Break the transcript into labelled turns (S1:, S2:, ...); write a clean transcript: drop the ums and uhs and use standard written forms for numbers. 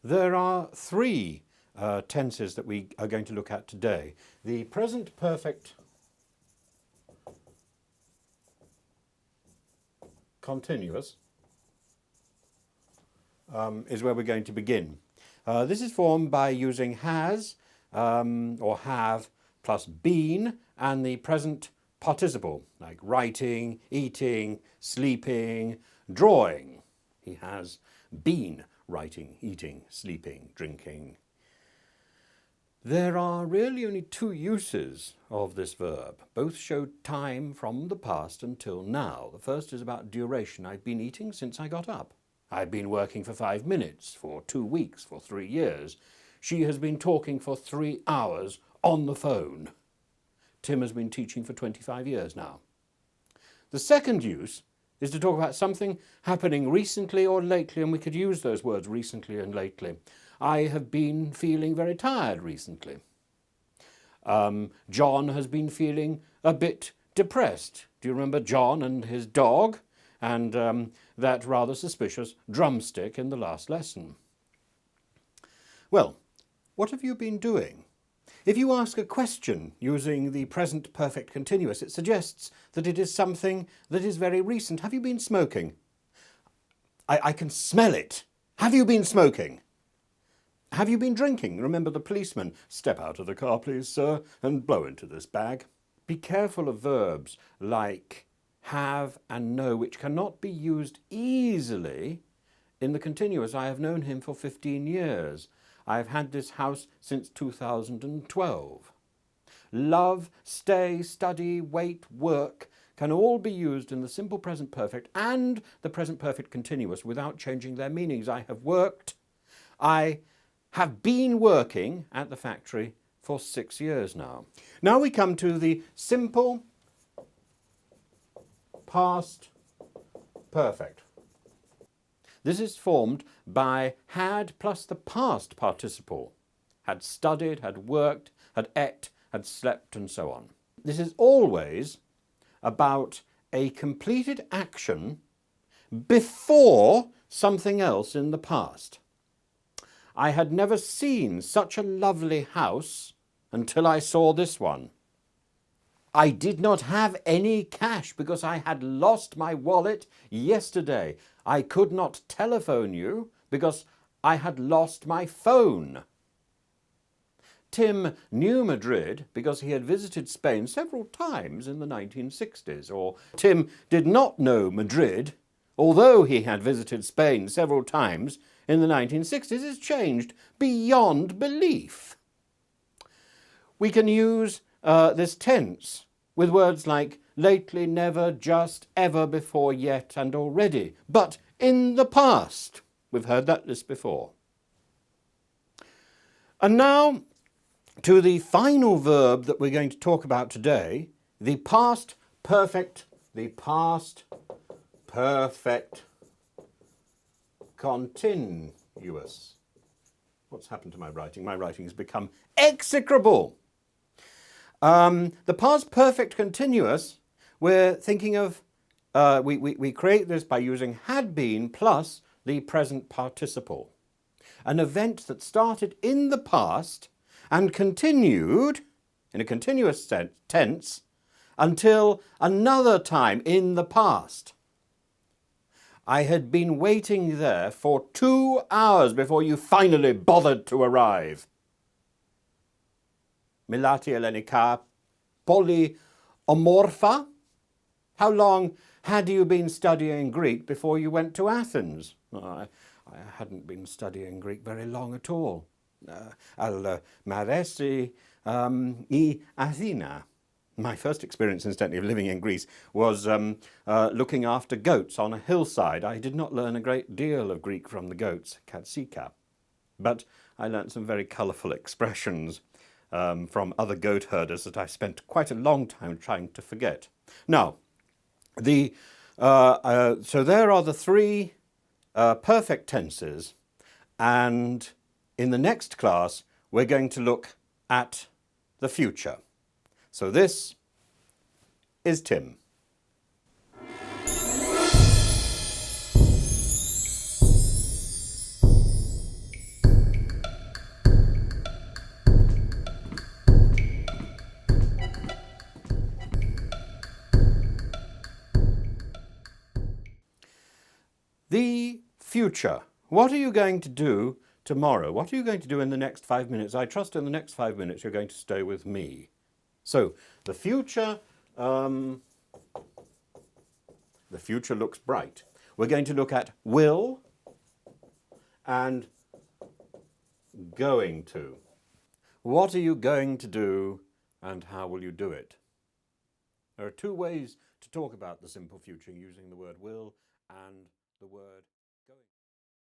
S1: There are three tenses that we are going to look at today. The present perfect continuous is where we're going to begin. This is formed by using has or have plus been and the present participle, like writing, eating, sleeping, drawing. He has been writing, eating, sleeping, drinking. There are really only two uses of this verb. Both show time from the past until now. The first is about duration. I've been eating since I got up. I've been working for 5 minutes, for 2 weeks, for 3 years. She has been talking for 3 hours on the phone. Tim has been teaching for 25 years now. The second use is to talk about something happening recently or lately, and we could use those words recently and lately. I have been feeling very tired recently. John has been feeling a bit depressed. Do you remember John and his dog and that rather suspicious drumstick in the last lesson? Well, what have you been doing? If you ask a question using the present perfect continuous, it suggests that it is something that is very recent. Have you been smoking? I can smell it. Have you been smoking? Have you been drinking? Remember the policeman. Step out of the car, please, sir, and blow into this bag. Be careful of verbs like have and know, which cannot be used easily in the continuous. I have known him for 15 years. I've had this house since 2012. Love, stay, study, wait, work can all be used in the simple present perfect and the present perfect continuous without changing their meanings. I have worked. I have been working at the factory for 6 years now. Now we come to the simple past perfect. This is formed by had plus the past participle. Had studied, had worked, had ate, had slept, and so on. This is always about a completed action before something else in the past. I had never seen such a lovely house until I saw this one. I did not have any cash because I had lost my wallet yesterday. I could not telephone you because I had lost my phone. Tim knew Madrid because he had visited Spain several times in the 1960s. Or Tim did not know Madrid, although he had visited Spain several times in the 1960s. It's changed beyond belief. We can use this tense with words like lately, never, just, ever, before, yet, and already. But in the past. We've heard that list before. And now to the final verb that we're going to talk about today, the past perfect continuous. What's happened to my writing? My writing has become execrable. The past perfect continuous, we're thinking of, we create this by using had been plus the present participle. An event that started in the past and continued in a continuous tense until another time in the past. I had been waiting there for 2 hours before you finally bothered to arrive. Milati Elenika polyomorpha. How long had you been studying Greek before you went to Athens? I hadn't been studying Greek very long at all. Al maresi I Athena. My first experience, incidentally, of living in Greece was looking after goats on a hillside. I did not learn a great deal of Greek from the goats, katsika, but I learnt some very colourful expressions from other goat herders that I spent quite a long time trying to forget. Now, so there are the three perfect tenses, and in the next class we're going to look at the future. So this is Tim. The future. What are you going to do tomorrow? What are you going to do in the next 5 minutes? I trust in the next 5 minutes you're going to stay with me. So, the future looks bright. We're going to look at will and going to. What are you going to do and how will you do it? There are two ways to talk about the simple future using the word will and the word going.